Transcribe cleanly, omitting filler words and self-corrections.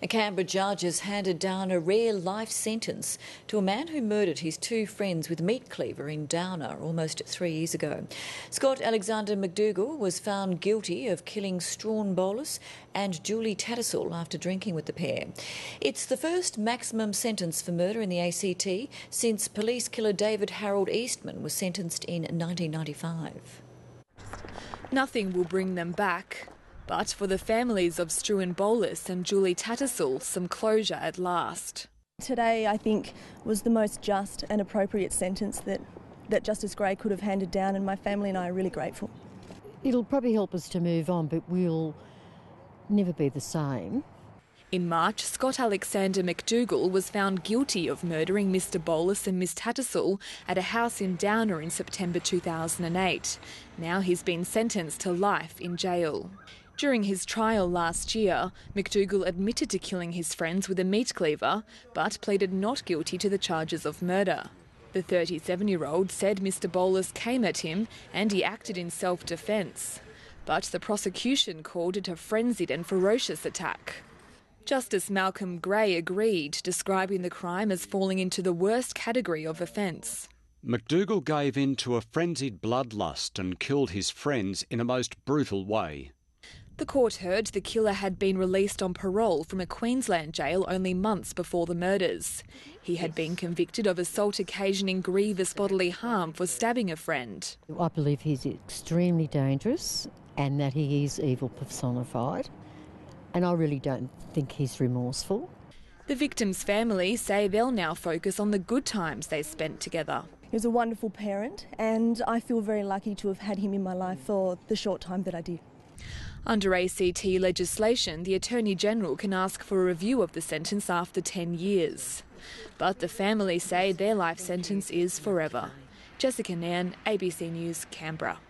A Canberra judge has handed down a rare life sentence to a man who murdered his two friends with a meat cleaver in Downer almost 3 years ago. Scott Alexander McDougall was found guilty of killing Strawn Bolus and Julie Tattersall after drinking with the pair. It's the first maximum sentence for murder in the ACT since police killer David Harold Eastman was sentenced in 1995. Nothing will bring them back. But for the families of Strawn Bolus and Julie Tattersall, some closure at last. Today, I think, was the most just and appropriate sentence that Justice Gray could have handed down, and my family and I are really grateful. It'll probably help us to move on, but we'll never be the same. In March, Scott Alexander McDougall was found guilty of murdering Mr Bolus and Miss Tattersall at a house in Downer in September 2008. Now he's been sentenced to life in jail. During his trial last year, McDougall admitted to killing his friends with a meat cleaver, but pleaded not guilty to the charges of murder. The 37-year-old said Mr Bolus came at him and he acted in self-defence. But the prosecution called it a frenzied and ferocious attack. Justice Malcolm Gray agreed, describing the crime as falling into the worst category of offence. McDougall gave in to a frenzied bloodlust and killed his friends in a most brutal way. The court heard the killer had been released on parole from a Queensland jail only months before the murders. He had been convicted of assault occasioning grievous bodily harm for stabbing a friend. I believe he's extremely dangerous and that he is evil personified, and I really don't think he's remorseful. The victim's family say they'll now focus on the good times they spent together. He was a wonderful parent, and I feel very lucky to have had him in my life for the short time that I did. Under ACT legislation, the Attorney-General can ask for a review of the sentence after 10 years. But the family say their life sentence is forever. Jessica Nairn, ABC News, Canberra.